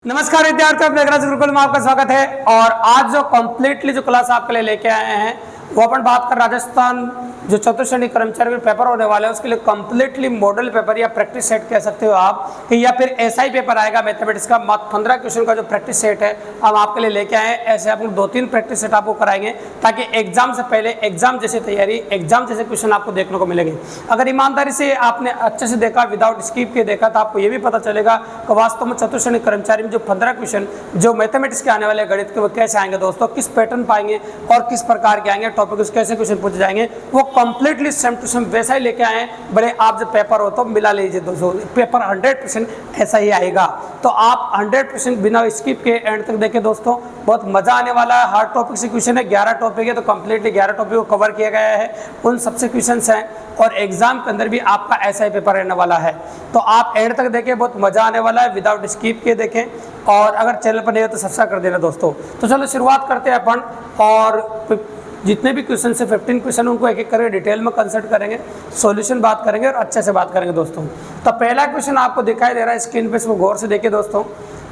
नमस्कार विद्यार्थियों, अपने अग्रज गुरुकुल में आपका स्वागत है। और आज जो कंप्लीटली जो क्लास आपके लिए लेके आए हैं वो अपन बात कर राजस्थान जो चतुर्थ श्रेणी कर्मचारी पेपर होने वाले हैं उसके लिए कंप्लीटली मॉडल पेपर या प्रैक्टिस सेट कह सकते हो आप कि या फिर ऐसा ही पेपर आएगा मैथमेटिक्स का 15 क्वेश्चन का जो प्रैक्टिस सेट है हम आपके लिए लेके आए हैं। ऐसे आप 2-3 प्रैक्टिस सेट आपको कराएंगे ताकि एग्जाम से पहले एग्जाम जैसी तैयारी, एग्जाम जैसे क्वेश्चन आपको देखने को मिलेंगे। अगर ईमानदारी से आपने अच्छे से देखा, विदाउट स्किप के देखा, तो आपको ये भी पता चलेगा कि वास्तव में चतुर्थ श्रेणी कर्मचारी में जो 15 क्वेश्चन जो मैथमेटिक्स के आने वाले गणित के वो कैसे आएंगे दोस्तों, किस पैटर्न पाएंगे और किस प्रकार के आएंगे, टॉपिक कैसे क्वेश्चन पूछे जाएंगे, वो कंप्लीटली सेम टू सेम वैसा ही लेके आए। भले आप जब पेपर हो तो मिला लीजिए दोस्तों, पेपर 100% ऐसा ही आएगा। तो आप 100% बिना स्किप के एंड तक देखें दोस्तों, बहुत मजा आने वाला है। हार्ड टॉपिक से क्वेश्चन है, 11 टॉपिक है, तो कंप्लीटली 11 टॉपिक को कवर किया गया है, उन सबसे क्वेश्चन हैं। और एग्जाम के अंदर भी आपका ऐसा ही पेपर रहने वाला है, तो आप एंड तक देखें, बहुत मजा आने वाला है। विदाउट स्किप के देखें और अगर चैनल पर नहीं है तो सब्सक्राइब कर देना दोस्तों। तो चलो शुरुआत करते हैं अपन, और जितने भी क्वेश्चन से 15 क्वेश्चन उनको एक एक करके डिटेल में कंसल्ट करेंगे, सॉल्यूशन बात करेंगे और अच्छे से बात करेंगे दोस्तों। तो पहला क्वेश्चन आपको दिखाई दे रहा है स्क्रीन पे, इसको गौर से देखिए दोस्तों।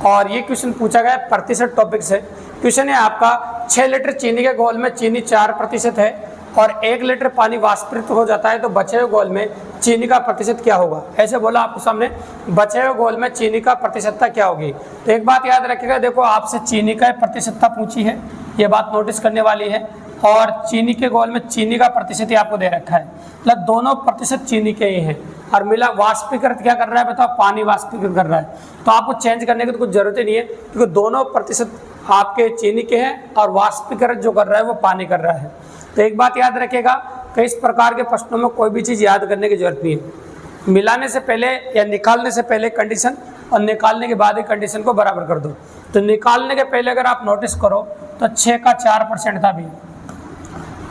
और ये क्वेश्चन पूछा गया है प्रतिशत टॉपिक से। क्वेश्चन है आपका 6 लीटर चीनी के घोल में चीनी 4% है और 1 लीटर पानी वाष्पित हो जाता है, तो बचे हुए घोल में चीनी का प्रतिशत क्या होगा। ऐसे बोला आपको सामने, बचे हुए घोल में चीनी का प्रतिशतता क्या होगी। तो एक बात याद रखिएगा, देखो आपसे चीनी का प्रतिशतता पूछी है, ये बात नोटिस करने वाली है। और चीनी के घोल में चीनी का प्रतिशत ही आपको दे रखा है, मतलब दोनों प्रतिशत चीनी के ही हैं। और मिला वाष्पीकृत क्या कर रहा है बताओ, पानी वाष्पीकृत कर रहा है। तो आपको चेंज करने की तो कुछ जरूरत ही नहीं है, क्योंकि दोनों प्रतिशत आपके चीनी के हैं और वाष्पीकृत जो कर रहा है वो पानी कर रहा है। तो एक बात याद रखिएगा कि इस प्रकार के प्रश्नों में कोई भी चीज़ याद करने की जरूरत नहीं है। मिलाने से पहले या निकालने से पहले कंडीशन और निकालने के बाद ही कंडीशन को बराबर कर दो। तो निकालने के पहले अगर आप नोटिस करो तो 6 का 4% था। भी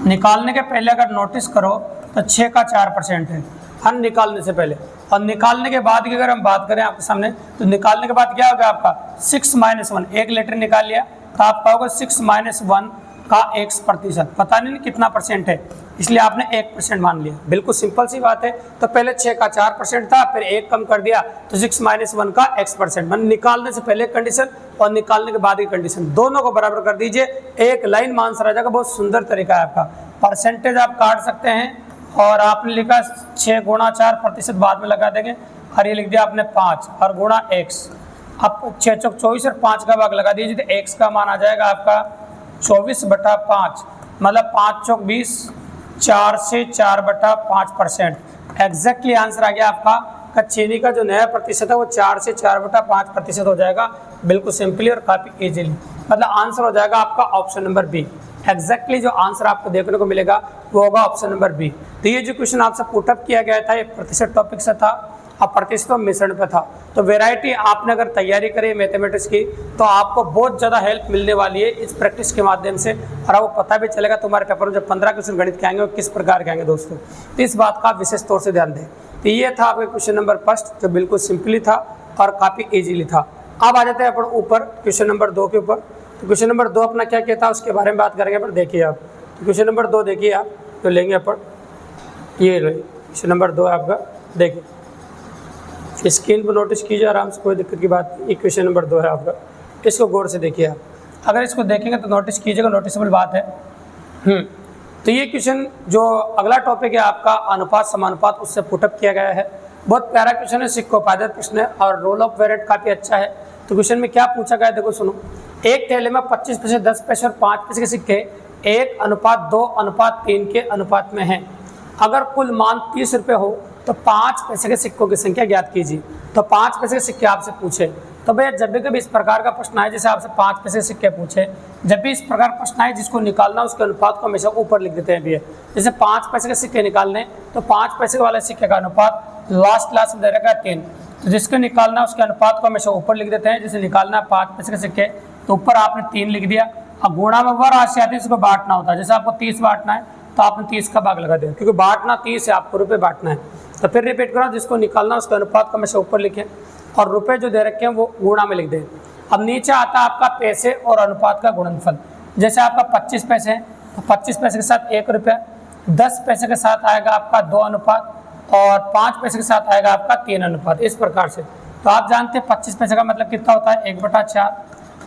निकालने के पहले अगर नोटिस करो तो 6 का 4% है हर निकालने से पहले। और निकालने के बाद की अगर हम बात करें आपके सामने, तो निकालने के बाद क्या होगा आपका 6 - 1, 1 लीटर निकाल लिया तो आपका होगा 6 - 1 का x%। पता नहीं कितना परसेंट है, इसलिए आपने 1% मान लिया। बिल्कुल सिंपल सी बात है। तो पहले 6 का 4% था, फिर 1 कम कर दिया तो 6 - 1 का x%। मतलब निकालने से पहले कंडीशन और निकालने के बाद की कंडीशन दोनों को बराबर कर दीजिए, एक लाइन में आंसर आ जाएगा। बहुत सुंदर तरीका है आपका। परसेंटेज आप काट सकते हैं और आपने लिखा 6 गुणा 4% बाद में लगा देंगे, और ये लिख दिया आपने 5 और गुणा x। अब 6 चौक 24 और 5 का भाग लगा दीजिए तो x का मान आ जाएगा आपका 24/5, मतलब 5 चौक 20, 4 से 4/5%। एग्जैक्टली आंसर आ गया आपका चीनी का जो नया प्रतिशत है वो 4 से 4/5% हो जाएगा। बिल्कुल सिंपली और काफ़ी इजीली, मतलब आंसर हो जाएगा आपका ऑप्शन नंबर बी। एग्जैक्टली जो आंसर आपको देखने को मिलेगा वो होगा ऑप्शन नंबर बी। तो ये जो क्वेश्चन आपसे पुटअप किया गया था ये प्रतिशत टॉपिक से था और प्रतिशत मिश्रण पे था। तो वैरायटी आपने अगर तैयारी करी मैथमेटिक्स की तो आपको बहुत ज़्यादा हेल्प मिलने वाली है इस प्रैक्टिस के माध्यम से, और आपको पता भी चलेगा तुम्हारे पेपर में जब 15 क्वेश्चन गणित के आएंगे वो किस प्रकार के आएंगे दोस्तों। तो इस बात का विशेष तौर से ध्यान दें। तो ये था आपका क्वेश्चन नंबर फर्स्ट, जो बिल्कुल सिंपली था और काफ़ी ईजिली था। अब आ जाते हैं अपन ऊपर क्वेश्चन नंबर 2 के ऊपर। तो क्वेश्चन नंबर 2 अपना क्या कहता है उसके बारे में बात करेंगे। पर देखिए आप, तो क्वेश्चन नंबर 2 देखिए आप, तो लेंगे अपन ये क्वेश्चन नंबर 2 है आपका। देखिए स्क्रीन पर नोटिस कीजिए आराम से, कोई दिक्कत की बात नहीं। क्वेश्चन नंबर 2 है आपका, इसको गौर से देखिए आप। अगर इसको देखेंगे तो नोटिस कीजिएगा, नोटिसेबल बात है। तो ये क्वेश्चन जो अगला टॉपिक है आपका अनुपात समानुपात, उससे पुटअप किया गया है। बहुत प्यारा क्वेश्चन है, सिक्कोपादक प्रश्न है और रोल ऑफ वेरिएंट काफ़ी अच्छा है। तो क्वेश्चन में क्या पूछा गया है देखो सुनो। एक थैले में 25 पैसे, 10 पैसे और 5 पैसे के सिक्के 1:2:3 के अनुपात में हैं। अगर कुल मान 30 रुपये हो तो 5 पैसे के सिक्कों की संख्या ज्ञात कीजिए। तो 5 पैसे के सिक्के आपसे पूछे, तो भैया जब भी कभी इस प्रकार का प्रश्न आए, जैसे आपसे 5 पैसे के सिक्के पूछे, जब भी इस प्रकार प्रश्न आए जिसको निकालना उसके अनुपात को हमेशा ऊपर लिख देते हैं भैया। जैसे 5 पैसे के सिक्के निकालने तो 5 पैसे वाले सिक्के का अनुपात लास्ट क्लास में दे रखा है 3, तो जिसके निकालना उसके अनुपात को हमेशा ऊपर लिख देते हैं। जैसे निकालना 5 पैसे के सिक्के तो ऊपर आपने 3 लिख दिया। अब गुणा में वह राशि आती है इसको बांटना होता है। जैसे आपको 30 बांटना है तो आपने 30 का भाग लगा दिया, क्योंकि बांटना 30 है, आपको रुपये बांटना है। तो फिर रिपीट करो, जिसको निकालना उसके अनुपात को हमेशा ऊपर लिखें और रुपये जो दे रखे हैं वो गुणा में लिख दें। अब नीचे आता है आपका पैसे और अनुपात का गुणनफल। जैसे आपका 25 पैसे है तो 25 पैसे के साथ 1 रुपया, 10 पैसे के साथ आएगा आपका 2 अनुपात और 5 पैसे के साथ आएगा आपका 3 अनुपात। इस प्रकार से तो आप जानते हैं 25 पैसे का मतलब कितना होता है 1/4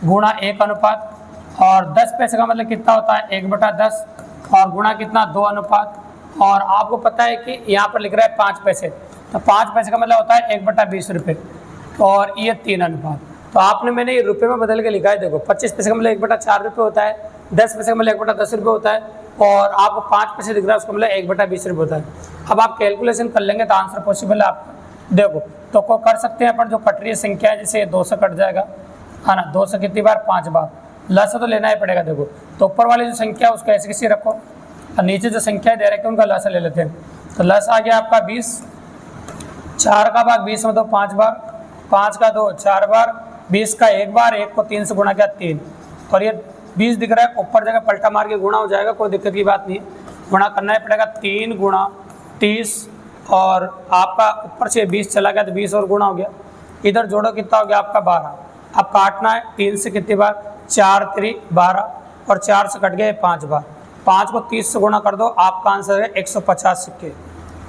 गुणा 1 अनुपात, और 10 पैसे का मतलब कितना होता है 1/10 और गुणा कितना 2 अनुपात, और आपको पता है कि यहाँ पर लिख रहा है 5 पैसे, तो 5 पैसे का मतलब होता है 1/20 रुपये, और ये 3 अनुपात। तो आपने मैंने ये रुपये में बदल के लिखा है, देखो 25 पैसे का मतलब 1/4 रुपये होता है, 10 पैसे का मतलब 1/10 रुपये होता है, और आपको 5 पैसे दिख रहा है उसका मतलब 1/20 रुपये होता है। अब आप कैलकुलेशन कर लेंगे तो आंसर पॉसिबल है आपका। देखो तो को कर सकते हैं अपन, जो कट रही है संख्या है, जैसे 2 से कट जाएगा है ना, 2 से कितनी बार 5 बार, लस तो लेना ही पड़ेगा। देखो तो ऊपर वाली जो संख्या है उसको ऐसे कैसे रखो, और नीचे जो संख्या दे रखे उनका लस ले लेते हैं। तो लस आ गया आपका 20, 4 का भाग 20 में दो 5 बार, 5 का 2 4 बार, 20 का 1 बार, 1 को 3 से गुणा किया 3, और ये 20 दिख रहा है, ऊपर जगह पलटा मार के गुणा हो जाएगा, कोई दिक्कत की बात नहीं, गुणा करना ही पड़ेगा। 3 गुणा 30, और आपका ऊपर से 20 चला गया तो 20 और गुणा हो गया, इधर जोड़ो कितना हो गया आपका 12। अब काटना है 3 से कितनी बार, 4 3 12, और 4 से कट गए 5 बार, 5 को 30 से गुणा कर दो, आपका आंसर है 150 सिक्के।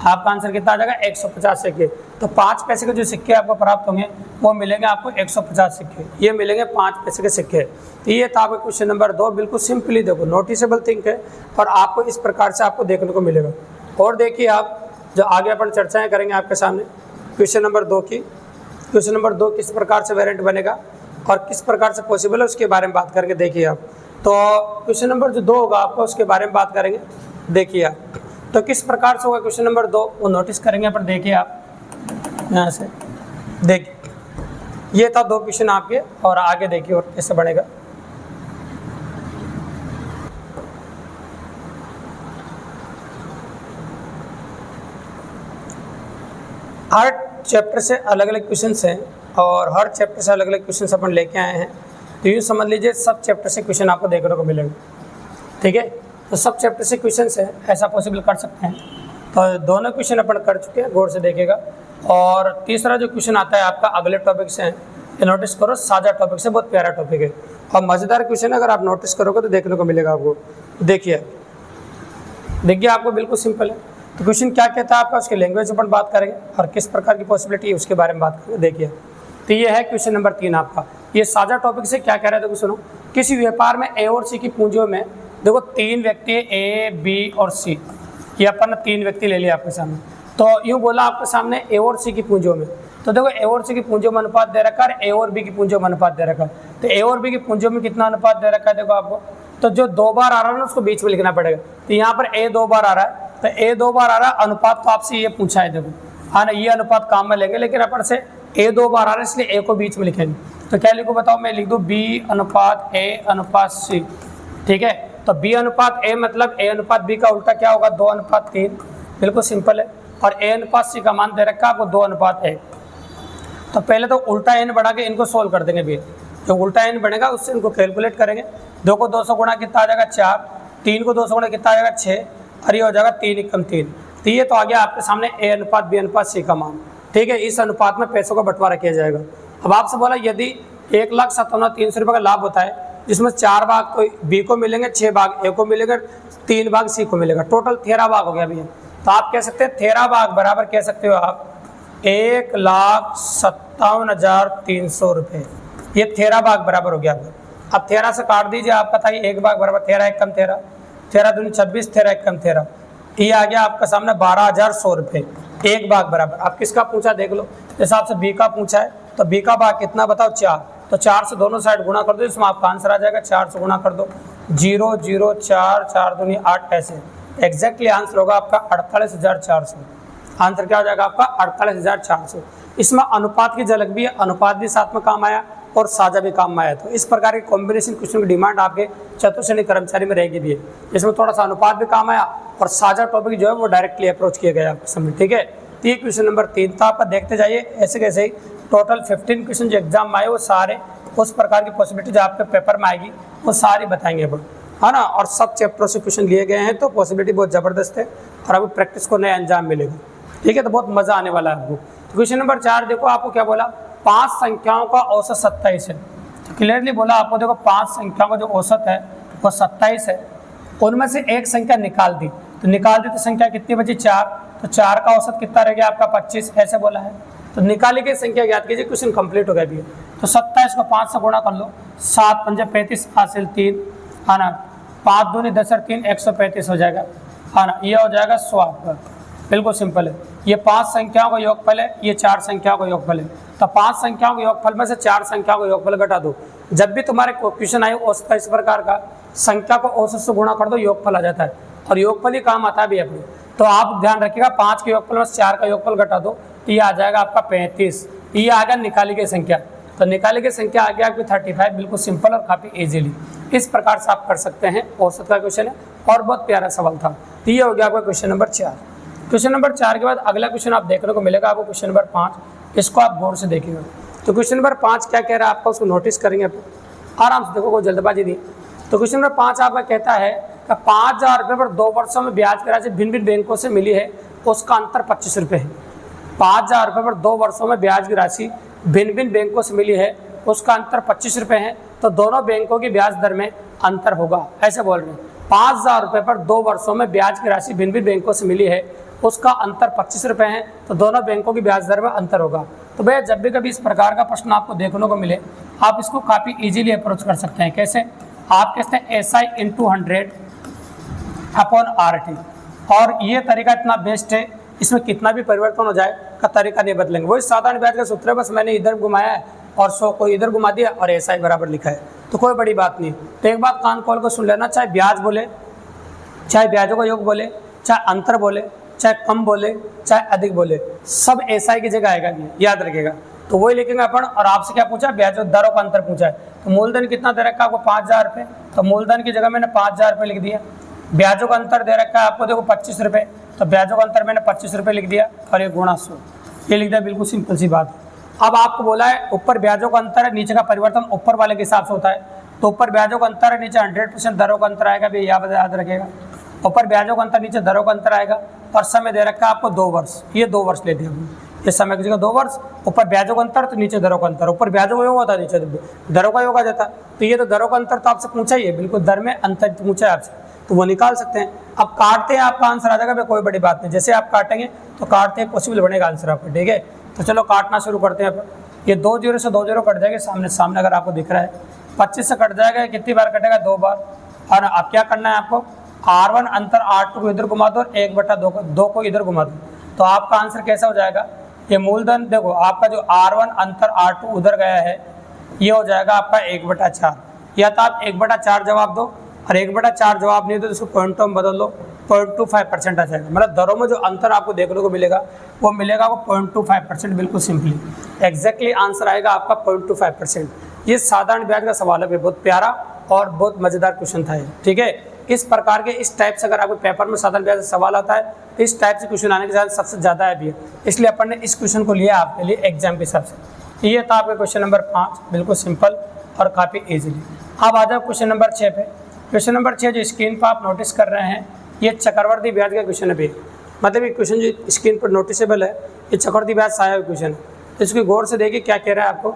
आपका आंसर कितना आ जाएगा 150 सिक्के। तो 5 पैसे के जो सिक्के आपको प्राप्त होंगे वो मिलेंगे आपको 150 सिक्के, ये मिलेंगे 5 पैसे के सिक्के। तो ये था आपका क्वेश्चन नंबर 2, बिल्कुल सिंपली देखो नोटिसेबल थिंक है, और आपको इस प्रकार से आपको देखने को मिलेगा। और देखिए आप जो आगे अपन चर्चाएं करेंगे आपके सामने क्वेश्चन नंबर 2 की, क्वेश्चन नंबर 2 किस प्रकार से वेरिएंट बनेगा और किस प्रकार से पॉसिबल है उसके बारे में बात करके देखिए आप। तो क्वेश्चन नंबर जो 2 होगा आपको उसके बारे में बात करेंगे, देखिए आप तो किस प्रकार से होगा क्वेश्चन नंबर 2 वो नोटिस करेंगे अपन। देखिए आप यहाँ से देखिए, ये था 2 क्वेश्चन आपके, और आगे देखिए और कैसे बनेगा। हर चैप्टर से अलग अलग क्वेश्चंस हैं, और हर चैप्टर से अलग अलग क्वेश्चंस अपन लेके आए हैं। तो यूँ समझ लीजिए सब चैप्टर से क्वेश्चन आपको देखने को मिलेगा, ठीक है। तो सब चैप्टर से क्वेश्चंस हैं, ऐसा पॉसिबल कर सकते हैं। तो दोनों क्वेश्चन अपन कर चुके हैं, गौर से देखिएगा। और तीसरा जो क्वेश्चन आता है आपका अगले टॉपिक से है, ये नोटिस करो, साझा टॉपिक से, बहुत प्यारा टॉपिक है और मज़ेदार क्वेश्चन है। अगर आप नोटिस करोगे तो देखने को मिलेगा आपको। देखिए आपको बिल्कुल सिंपल है। तो क्वेश्चन क्या कहता है आपका, उसके लैंग्वेज अपन बात करेंगे और किस प्रकार की पॉसिबिलिटी है उसके बारे में बात करेंगे। देखिए तो ये है क्वेश्चन नंबर 3 आपका। ये साझा टॉपिक से क्या कह रहा है, देखो सुनो। किसी व्यापार में ए और सी की पूंजियों में देखो 3 व्यक्ति ए बी और सी, ये अपन 3 व्यक्ति ले लिया आपके सामने। तो यूँ बोला आपके सामने ए और सी की पूंजियों में, तो देखो ए और सी की पूंजियों में अनुपात दे रखा है, ए और बी की पूंजियों में अनुपात दे रखा है। तो ए और बी की पूंजियों में कितना अनुपात दे रखा है देखो आपको, तो जो 2 बार आ रहा है ना उसको बीच में लिखना पड़ेगा। तो यहाँ पर ए 2 बार आ रहा है, तो ए 2 बार आ रहा है, अनुपात तो आपसे ये पूछा है देखो, हाँ ना, ये अनुपात काम में लेंगे, लेकिन अपन से ए 2 बार आ रहा है इसलिए ए को बीच में लिखेंगे। तो क्या लिखूँ बताओ, मैं लिख दूँ बी अनुपात ए अनुपात सी, ठीक है। तो बी अनुपात ए मतलब ए अनुपात बी का उल्टा क्या होगा, 2 अनुपात 3, बिल्कुल सिंपल है। और ए अनुपात सी का मान दे रखा है आपको 2 अनुपात 1। तो पहले तो उल्टा एन बढ़ा के इनको सोल्व कर देंगे, भी जो उल्टा एन बनेगा उससे इनको कैलकुलेट करेंगे। 2 को 200 गुणा कितना आ जाएगा 4, 3 को 200 गुणा कितना आ जाएगा 6, और ये हो जाएगा 3 एकम 3। तो ये तो आ गया आपके सामने ए अनुपात बी अनुपात सी का मान, ठीक है। इस अनुपात में पैसों का बंटवारा किया जाएगा। अब आपसे बोला यदि 1,57,300 रुपये का लाभ होता है, जिसमें 4 भाग तो बी को मिलेंगे, 6 भाग ए को मिलेगा, 3 भाग सी को मिलेगा, टोटल 13 भाग हो गया भैया। तो आप कह सकते हैं 13 भाग बराबर कह सकते हो आप 1,57,300 रुपये, ये 13 भाग बराबर हो गया। अब 13 से काट दीजिए, आपका था 1 भाग बराबर 13 एकम 13, 13 दूनी 26, 13 एकम 13, ये आ गया आपका सामने 12,100 रुपये, 1 भाग बराबर। अब किसका पूछा देख लो, जैसे आपसे बी का पूछा है, तो बी का भाग कितना बताओ 4, तो 4 से दोनों साइड गुणा कर दो, इसमें आपका आंसर आ जाएगा। 4 से गुणा कर दो, 0 0 4 4 दूनी 8, ऐसे एग्जैक्टली आंसर होगा आपका 48,400। आंसर क्या हो जाएगा आपका 48,400। इसमें अनुपात की झलक भी है, अनुपात भी साथ में काम आया और साझा भी काम में आया। तो इस प्रकार के कॉम्बिनेशन क्वेश्चन की डिमांड आपके चतुर्थ श्रेणी कर्मचारी में रहेगी भी है। इसमें थोड़ा सा अनुपात भी काम आया और साझा टॉपिक जो है वो डायरेक्टली अप्रोच किया गया आपके सामने, ठीक है। तो ये क्वेश्चन नंबर 3 था, आप देखते जाइए ऐसे कैसे ही टोटल 15 क्वेश्चन जो एग्जाम में आए वो सारे उस प्रकार की पॉसिबिलिटी जो आपके पेपर में आएगी वो सारी बताएंगे अपन, है ना। और सब चैप्टरों से क्वेश्चन लिए गए हैं, तो पॉसिबिलिटी बहुत ज़बरदस्त है और अभी प्रैक्टिस को नया अंजाम मिलेगा, ठीक है। तो बहुत मज़ा आने वाला है आपको। तो क्वेश्चन नंबर 4 देखो, आपको क्या बोला, 5 संख्याओं का औसत 27 है। तो क्लियरली बोला आपको, देखो 5 संख्याओं का जो औसत है वो 27 है, उनमें से एक संख्या निकाल दी, तो निकाल दी तो संख्या कितनी बची 4, तो 4 का औसत कितना रह गया आपका 25, ऐसे बोला है। तो निकाली गई संख्या ज्ञात कीजिए, क्वेश्चन कंप्लीट हो गया भी। तो 27 को 5 से गुणा कर लो, 7 पंजे 35 हासिल 3 है ना, 5 दूनी 10 और 3 135 हो जाएगा है ना, ये हो जाएगा 100 आपका। बिल्कुल सिंपल है। ये 5 संख्याओं का योगफल है, ये 4 संख्याओं का योगफल है। तो 5 संख्याओं के योगफल में से 4 संख्याओं का योगफल घटा दो। जब भी तुम्हारे क्वेश्चन आए औसत का इस प्रकार का, संख्या को औसत से गुणा कर दो, योगफल आ जाता है और योगफल ही काम आता है भी अपने। तो आप ध्यान रखिएगा, 5 के योगफल में 4 का योगफल घटा दो, ये आ जाएगा आपका 35। ये आ गया निकाली गई संख्या। तो निकाली गई संख्या आ गया आपकी 35। बिल्कुल सिंपल और काफ़ी इजीली इस प्रकार से आप कर सकते हैं। औसत का क्वेश्चन है और बहुत प्यारा सवाल था। तो ये हो गया आपका क्वेश्चन नंबर 4। क्वेश्चन नंबर 4 के बाद अगला क्वेश्चन आप देखने को मिलेगा आपको, क्वेश्चन नंबर 5। इसको आप गौर से देखिएगा। तो क्वेश्चन नंबर 5 क्या कह रहा है आपका, उसको नोटिस करेंगे आराम से, देखो कोई जल्दबाजी नहीं। तो क्वेश्चन नंबर 5 आपका कहता है कि 5,000 रुपये पर 2 वर्षों में ब्याज की राशि भिन्न भिन्न बैंकों से मिली है, उसका अंतर 25 रुपये है। 5,000 रुपये पर 2 वर्षों में ब्याज की राशि भिन्न भिन्न बैंकों से मिली है, उसका अंतर 25 रुपये है। तो दोनों बैंकों की ब्याज दर में अंतर होगा, ऐसे बोल रहे हैं। 5,000 रुपये पर 2 वर्षों में ब्याज की राशि भिन्न भिन्न बैंकों से मिली है, उसका अंतर 25 रुपये है। तो दोनों बैंकों की ब्याज दर में अंतर होगा। तो भैया जब भी कभी इस प्रकार का प्रश्न आपको देखने को मिले, आप इसको काफ़ी इजीली अप्रोच कर सकते हैं। कैसे? आप कहते हैं SI × 100 अपॉन RT, और ये तरीका इतना बेस्ट है, इसमें कितना भी परिवर्तन हो जाए का तरीका नहीं बदलेंगे। वही साधारण ब्याज का सूत्र है, बस मैंने इधर घुमाया है और 100 को इधर घुमा दिया और SI बराबर लिखा है, तो कोई बड़ी बात नहीं। तो एक बात कान खोल कर सुन लेना, चाहे ब्याज बोले, चाहे ब्याजों का योग बोले, चाहे अंतर बोले, चाहे कम बोले, चाहे अधिक बोले, सब SI की जगह आएगा, याद रखिएगा। तो वही लिखेंगे अपन। और आपसे क्या पूछा, ब्याजों दरों का अंतर पूछा है। तो मूलधन कितना दे रखा है आपको, 5,000 रुपये। तो मूलधन की जगह मैंने 5,000 रुपये लिख दिया। ब्याजों का अंतर दे रखा है आपको, देखो 25 रुपये, तो ब्याजों का अंतर मैंने 25 रुपये लिख दिया और ये गुणा 100, ये लिख दिया। बिल्कुल सिंपल सी बात। अब आपको बोला है ऊपर ब्याजों का अंतर है, नीचे का परिवर्तन ऊपर वाले के हिसाब से होता है। तो ऊपर ब्याजों का अंतर है, नीचे 100% दरों का अंतर आएगा, भी याद रखेगा। ऊपर ब्याजों का अंतर, नीचे दरों का अंतर आएगा। और समय दे रखा है आपको 2 वर्ष, ये 2 वर्ष ले दिया। ये समय की जगह 2 वर्ष, ऊपर ब्याजों का अंतर तो नीचे दरों का अंतर। ऊपर ब्याजों का योग होता है, नीचे दरों का योग आ जाता। तो ये तो दरों का अंतर तो आपसे पूछा ही है, बिल्कुल दर में अंतर पूछा है आपसे, तो वो निकाल सकते हैं। अब काटते हैं, आपका आंसर आ जाएगा, भाई कोई बड़ी बात नहीं। जैसे आप काटेंगे तो काटते हैं, पॉसिबल बनेगा आंसर आपका, ठीक है। तो चलो काटना शुरू करते हैं। ये 2 0 से 2 0 कट जाएगा, सामने अगर आपको दिख रहा है 25 से कट जाएगा। कितनी बार कटेगा, 2 बार। और अब क्या करना है आपको, R1 अंतर R2 को इधर घुमा दो और 1/2 को इधर घुमा दो। तो आपका आंसर कैसा हो जाएगा, ये मूलधन देखो आपका जो R1 अंतर R2 उधर गया है, ये हो जाएगा आपका 1/4। या तो आप 1/4 जवाब दो, और 1/4 जवाब नहीं दो तो इसको पॉइंटों में बदल लो, 0.25% आ जाएगा। मतलब दरों में जो अंतर आपको देखने को मिलेगा वो मिलेगा वो 0.25%। बिल्कुल सिंपली एग्जैक्टली आंसर आएगा आपका 0.25%। ये साधारण ब्याज का सवाल है, बहुत प्यारा और बहुत मज़ेदार क्वेश्चन था ये, ठीक है। इस प्रकार के इस टाइप से अगर आपके पेपर में साधारण ब्याज का सवाल आता है तो इस टाइप से क्वेश्चन आने के साथ सबसे ज़्यादा है भी है, इसलिए अपन ने इस क्वेश्चन को लिया आपके लिए एग्जाम के हिसाब से। ये था आपका क्वेश्चन नंबर 5, बिल्कुल सिंपल और काफ़ी ईजिली। अब आ जाओ क्वेश्चन नंबर 6 पे। क्वेश्चन नंबर 6 जो स्क्रीन पर आप नोटिस कर रहे हैं, ये चक्रवर्ती ब्याज का क्वेश्चन है भी। मतलब ये क्वेश्चन जो स्क्रीन पर नोटिसेबल है, ये चक्रवर्ती ब्याज से आया हुआ क्वेश्चन है। तो इसकी गौर से देखिए क्या कह रहा है आपको।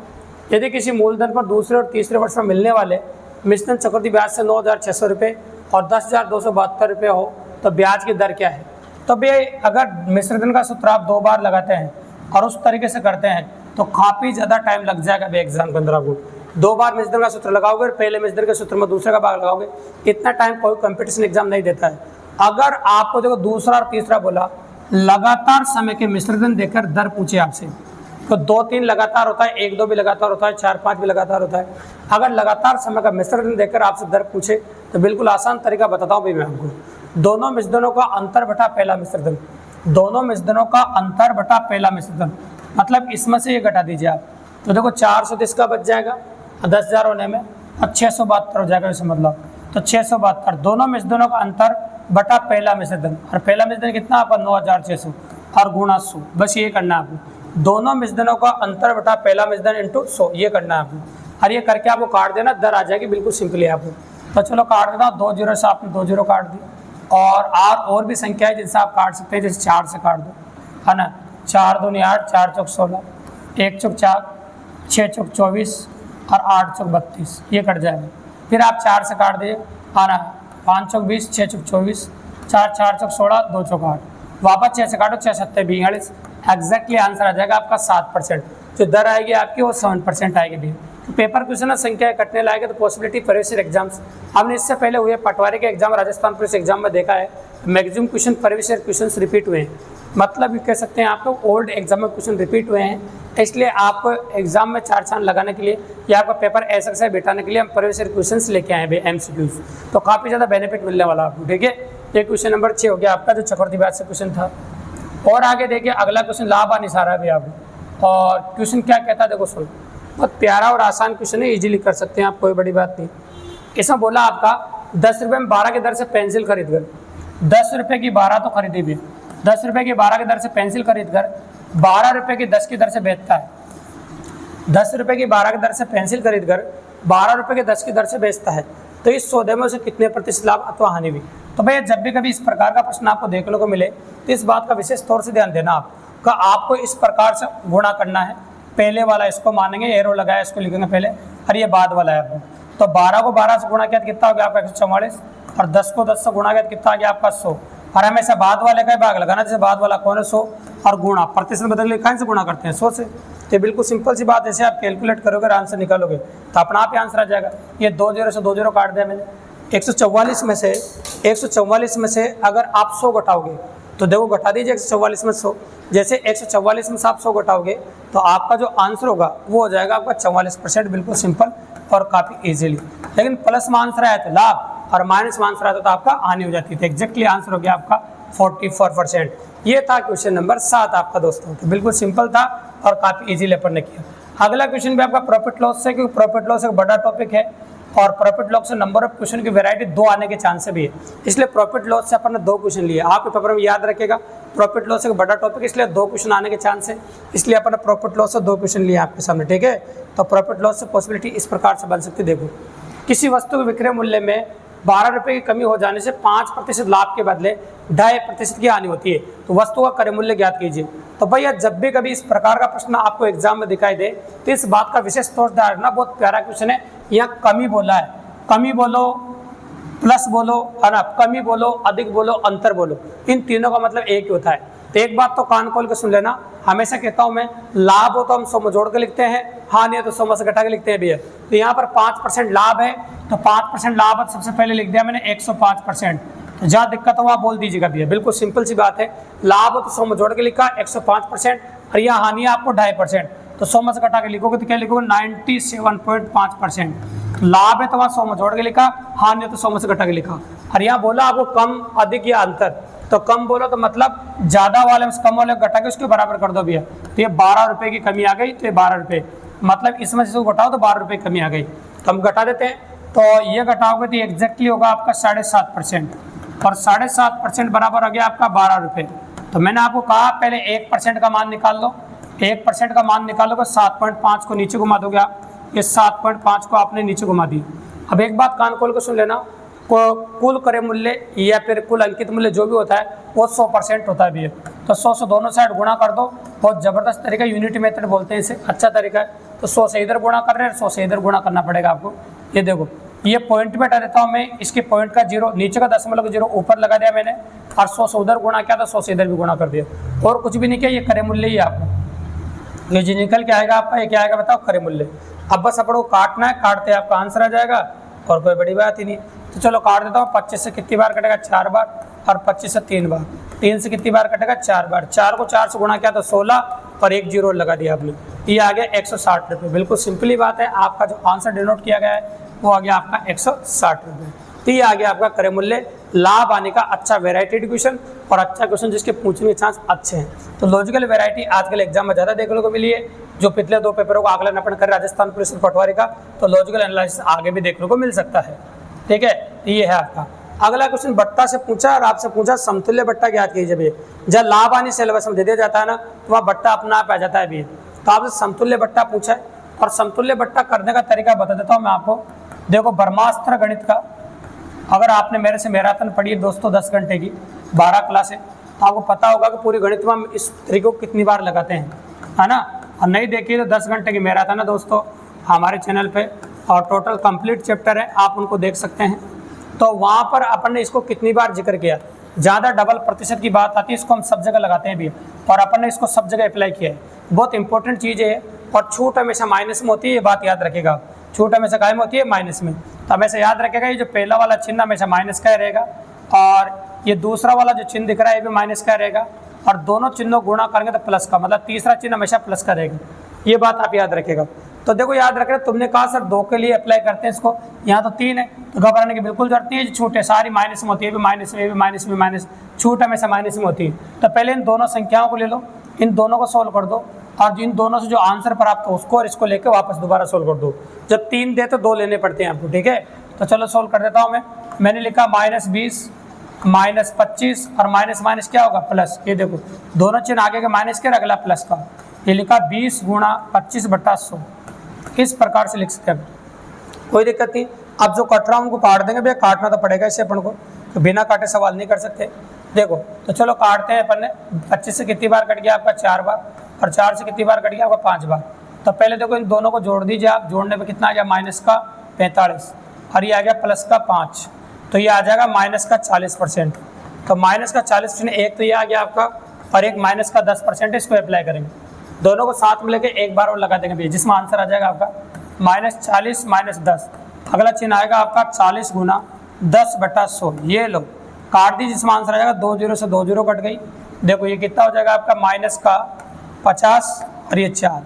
यदि किसी मूलधन पर दूसरे और तीसरे वर्ष में मिलने वाले मिश्रण चक्रवर्ती ब्याज से 9,600 रुपये और 10,272 रुपये हो तो ब्याज की दर क्या है। तो भाई अगर मिश्रण का सूत्र आप 2 बार लगाते हैं और उस तरीके से करते हैं तो काफ़ी ज़्यादा टाइम लग जाएगा भाई एग्जाम के अंदर। आपको 2 बार मिश्रण का सूत्र लगाओगे, पहले मिश्रण के सूत्र में दूसरे का भाग लगाओगे, इतना टाइम कोई कंपटीशन एग्जाम नहीं देता है। अगर आपको देखो दूसरा और तीसरा बोला, लगातार समय के मिश्रण देकर दर पूछे आपसे, तो 2-3 लगातार होता है, 1-2 भी लगातार होता है, 4-5 भी लगातार होता है। अगर लगातार समय का मिश्रण देकर आपसे दर पूछे तो बिल्कुल आसान तरीका बताता हूँ भाई मैं आपको। दोनों मिश्रणों का अंतर बटा पहला मिश्रण, दोनों मिश्रणों का अंतर बटा पहला मिश्रण, मतलब इसमें से ये घटा दीजिए आप। तो देखो 430 का बच जाएगा 10,000 होने में, और 672 हो जाएगा इसे, मतलब तो 672 दोनों मिश्रणों का अंतर बटा पहला मिश्रण। और पहला मिश्रण कितना आपका 9,600 और गुणा 100, बस ये करना है आपको। दोनों मिश्रणों का अंतर बटा पहला मिश्रण इंटू 100, ये करना है आपको। और ये करके आपको काट देना, दर आ जाएगी बिल्कुल सिंपली आपको। तो चलो काट देता हूँ, 2 0 से आपने 2 0 काट दी। और भी संख्या है जिनसे आप काट सकते हैं, जैसे 4 से काट दो, है ना। 4 दूनी 8, 4 चौक 16, 1 चौक 4, 6 चौक 24 और 8 चौक 32, ये कट जाएगा। फिर आप 4 से काट दिए, है ना। 5 चौक 20, 6 चौक 24, 4 4 चौक 16, 2 चौक 8, वापस 6 से काटो, 6 7 42, एग्जैक्टली आंसर आ जाएगा आपका 7%। जो दर आएगी आपकी वो 7% आएगी भी। तो पेपर क्वेश्चन संख्या कटने लाएगा तो पॉसिबिलिटी प्रीवियस ईयर एग्जाम्स, हमने इससे पहले हुए पटवारी के एग्जाम, राजस्थान पुलिस एग्जाम में देखा है maximum question previous year question repeat हुए हैं। मतलब ये कह सकते हैं आप लोग ओल्ड एग्जाम में क्वेश्चन रिपीट हुए हैं, इसलिए आप एग्जाम में 4 चांद लगाने के लिए या आपका पेपर ऐसा बिठाने के लिए हम प्रीवियस ईयर क्वेश्चन लेके आए हैं MCQs, तो काफ़ी ज़्यादा बेनिफिट मिलने वाला आपको। ठीक है, ये क्वेश्चन नंबर 6 हो गया आपका, जो चक्रवर्ती ब्याज से क्वेश्चन था। और आगे देखिए अगला क्वेश्चन लाभ अनिसारा भी आपको, और क्वेश्चन क्या कहता है देखो सुनो, बहुत प्यारा और आसान क्वेश्चन है, इजीली कर सकते हैं आप, कोई बड़ी बात नहीं। इसमें बोला आपका 10 रुपये में 12 की दर से पेंसिल खरीद कर, 10 रुपये की 12 तो खरीदी भी, 10 रुपये की 12 की दर से पेंसिल खरीद कर 12 रुपये की 10 की दर से बेचता है। 10 रुपये की 12 की दर से पेंसिल खरीद कर 12 रुपये की 10 की दर से बेचता है, तो इस सौदे में उसे कितने प्रतिशत लाभ अथवा हानि हुई। तो भैया जब भी कभी इस प्रकार का प्रश्न आपको देखने को मिले तो इस बात का विशेष तौर से ध्यान देना आपको इस प्रकार से गुणा करना है। पहले वाला इसको मानेंगे, एरो लगाया इसको लिखेंगे पहले, और ये बाद वाला है आपको। तो 12 को 12 से गुणा किया तो कितना हो गया आपका 144, और 10 को 10 से गुणा किया तो कितना आ गया आपका 100। और हमेशा बाद वाले का भाग लगाना, जैसे बाद वाला कौन है 100, और गुणा प्रतिशत बदल कहाँ से गुणा करते हैं 100 से। तो बिल्कुल सिंपल सी बात, ऐसे आप कैलकुलेट करोगे आंसर निकालोगे तो अपना आप ही आंसर आ जाएगा। ये 2 0 से 2 0 काट दिया मैंने। 144 में से अगर आप 100 घटाओगे तो देखो घटा दीजिए 144 में 100, जैसे 144 में से आप 100 घटाओगे तो आपका जो आंसर होगा वो हो जाएगा आपका 44%। बिल्कुल सिंपल और काफ़ी इजीली। लेकिन प्लस में आंसर आया तो लाभ और माइनस में आंसर आता तो आपका हानि हो जाती थी। एग्जैक्टली आंसर हो गया आपका 44%। ये था क्वेश्चन नंबर 7 आपका दोस्तों। तो बिल्कुल सिंपल था और काफ़ी इजीली अपन ने किया। अगला क्वेश्चन भी आपका प्रॉफिट लॉस से, क्योंकि प्रॉफिट लॉस एक बड़ा टॉपिक है और प्रॉफिट लॉस से नंबर ऑफ क्वेश्चन की वैरायटी 2 आने के चांस भी है, इसलिए प्रॉफिट लॉस से अपन ने 2 क्वेश्चन लिए। आपके पेपर में याद रखेगा प्रॉफिट लॉस एक बड़ा टॉपिक, इसलिए 2 क्वेश्चन आने के चांस है, इसलिए अपन ने प्रॉफिट लॉस से 2 क्वेश्चन लिए आपके सामने। ठीक है, तो प्रॉफिट लॉस से पॉसिबिलिटी इस प्रकार से बन सकती है। देखो, किसी वस्तु के विक्रय मूल्य में 12 रुपये की कमी हो जाने से 5% लाभ के बदले 2.5% की हानि होती है, तो वस्तु का क्रय मूल्य ज्ञात कीजिए। तो भैया जब भी कभी इस प्रकार का प्रश्न आपको एग्जाम में दिखाई दे तो इस बात का विशेष तौर से ध्यान रखना, बहुत प्यारा क्वेश्चन है। यहाँ कमी बोला है, कमी बोलो, प्लस बोलो, है ना, कमी बोलो, अधिक बोलो, अंतर बोलो, इन तीनों का मतलब एक ही होता है। तो एक बात तो कान खोल के सुन लेना, हमेशा कहता हूँ मैं, लाभ हो तो हम 100 में जोड़ के लिखते हैं, हानि है तो 100 में से घटा के लिखते हैं भैया। तो यहाँ पर 5% लाभ है तो 5% लाभ है, सबसे पहले लिख दिया मैंने 105%। तो जहाँ दिक्कत हो वहाँ बोल दीजिएगा भैया, बिल्कुल सिंपल सी बात है। लाभ हो तो 100 में जोड़ के लिखा 105%, और यह हानि है आपको 2.5%, तो 100 में से घटा के लिखोगे तो क्या लिखोगे 97.5%। लाभ है तो वहाँ 100 में जोड़ के लिखा, हानि है तो 100 में से घटा के लिखा। और यहाँ बोला आपको कम, अधिक या अंतर, तो कम बोलो तो मतलब ज़्यादा वाले में कम वाले घटा के उसके बराबर कर दो भैया। तो ये 12 रुपये की कमी आ गई, तो ये 12 रुपये, मतलब इसमें से घटाओ तो 12 रुपये की कमी आ गई, तो हम घटा देते हैं। तो ये घटाओगे तो एग्जैक्टली होगा आपका 7.5%, और 7.5% बराबर हो गया आपका 12 रुपये। तो मैंने आपको कहा पहले 1% का मान निकाल लो, 1% का मान निकालोगे 7.5 को नीचे घुमा दोगे आप, ये 7.5 को आपने नीचे घुमा दी। अब एक बात कान खोल के सुन लेना, कुल क्रय मूल्य या फिर कुल अंकित मूल्य जो भी होता है वो 100% होता है भैया। तो 100 से दोनों साइड गुणा कर दो, बहुत ज़बरदस्त तरीका, यूनिटी मेथड बोलते हैं इसे, अच्छा तरीका है। तो 100 से इधर गुणा कर रहे हैं, 100 से इधर गुणा करना पड़ेगा आपको। ये देखो, ये पॉइंट पे हटा देता हूँ मैं, इसके पॉइंट का 0 नीचे का 0.0 ऊपर लगा दिया मैंने, और 100 से उधर गुणा किया तो 100 से इधर भी गुणा कर दिया, और कुछ भी नहीं किया। ये क्रय मूल्य ही आपको, ये जो निकल के आएगा आपका, ये क्या आएगा बताओ, क्रय मूल्य। अब बस अपन को काटना है, काटते आपका आंसर आ जाएगा, और कोई बड़ी बात ही नहीं। तो चलो काट देता हूँ। 25 से कितनी बार कटेगा, 4 बार, और 25 से 3 बार, 3 से कितनी बार कटेगा, 4 बार, 4 को 4 से गुणा किया तो 16, और 1 0 लगा दिया आपने, ये आ गया 160 रुपये। बिल्कुल सिंपली बात है, आपका जो आंसर डिनोट किया गया है वो आ गया आपका 160 रुपये। तो ये आ गया आपका क्रय मूल्य लाभ आने का अच्छा वेराइटेड क्वेश्चन, और अच्छा क्वेश्चन जिसके पूछने के चांस अच्छे हैं। तो लॉजिकल वेराइटी आजकल एग्जाम में ज़्यादा देखने को मिली है। जो पिछले 2 पेपरों का आकलन अपन कर राजस्थान पुलिस और पटवारी का, तो लॉजिकल एनालिसिस आगे भी देखने को मिल सकता है। ठीक है, ये है आपका अगला क्वेश्चन। बट्टा से पूछा और आपसे पूछा समतुल्य बट्टा ज्ञात कीजिए भैया। जब लाभ हानि सिलेबस में दे दिया जाता है ना, तो वहाँ बट्टा अपना आप आ जाता है भैया। तो आपसे समतुल्य बट्टा पूछा है, और समतुल्य बट्टा करने का तरीका बता देता हूँ मैं आपको। देखो, ब्रह्मास्त्र गणित का, अगर आपने मेरे से मैराथन पढ़ी है दोस्तों 10 घंटे की 12 क्लास है, तो आपको पता होगा कि पूरी गणित में हम इस तरीके को कितनी बार लगाते हैं, है ना। और नहीं देखिए तो 10 घंटे की मैराथन है दोस्तों हमारे चैनल पे, और टोटल कंप्लीट चैप्टर है, आप उनको देख सकते हैं। तो वहाँ पर अपन ने इसको कितनी बार जिक्र किया, ज़्यादा डबल प्रतिशत की बात आती है, इसको हम सब जगह लगाते हैं भी, और अपन ने इसको सब जगह अप्लाई किया है। बहुत इंपॉर्टेंट चीज़ है, और छूट हमेशा माइनस में होती है, ये बात याद रखेगा। छूट हमेशा कायम होती है माइनस में, तो हमेशा याद रखेगा ये जो पहला वाला चिन्ह हमेशा माइनस का रहेगा, और ये दूसरा वाला जो चिन्ह दिख रहा है ये भी माइनस का रहेगा, और दोनों चिन्हों गुणा करेंगे तो प्लस का, मतलब तीसरा चिन्ह हमेशा प्लस का रहेगा। ये बात आप याद रखेगा। तो देखो याद रखें, तुमने कहा सर 2 के लिए अप्लाई करते हैं इसको, यहाँ तो 3 है, तो घबराने की बिल्कुल जरूरत नहीं है। छूट है सारी माइनस में होती है, भी माइनस में, भी माइनस में, माइनस, छूट हमेशा माइनस में होती है। तो पहले इन दोनों संख्याओं को ले लो, इन दोनों को सोल्व कर दो, और इन दोनों से जो आंसर प्राप्त हो उसको और इसको लेकर वापस दोबारा सोल्व कर दो। जब 3 दे तो 2 लेने पड़ते हैं आपको, ठीक है। तो चलो सोल्व कर देता हूँ मैंने लिखा -20 -25 और माइनस माइनस क्या होगा प्लस। ये देखो दोनों चिन्ह आगे के माइनस के, अगला प्लस का। ये लिखा 20 × 25/100, इस प्रकार से लिख सकते हैं, कोई दिक्कत नहीं। अब जो कट रहा हूँ उनको काट देंगे, भैया काटना तो पड़ेगा इसे अपन को, तो बिना काटे सवाल नहीं कर सकते। देखो तो चलो काटते हैं अपन ने। 25 से कितनी बार कट गया आपका 4 बार, और 4 से कितनी बार कट गया आपका 5 बार। तो पहले देखो इन दोनों को जोड़ दीजिए आप, जोड़ने पे कितना आ गया माइनस का 45, और ये आ गया प्लस का 5, तो ये आ जाएगा माइनस का 40%। तो माइनस का 40%, एक तो ये आ गया आपका, और एक माइनस का 10%, इसको अप्लाई करेंगे। दोनों को साथ में लेके एक बार और लगा देंगे भैया, जिसमें आंसर आ जाएगा आपका -40 -10। अगला चिन्ह आएगा आपका 40 × 10/100। ये लो काट दी, जिसमें आंसर आ जाएगा 2 0 से 2 0 कट गई। देखो ये कितना हो जाएगा आपका माइनस का 50 और ये 4,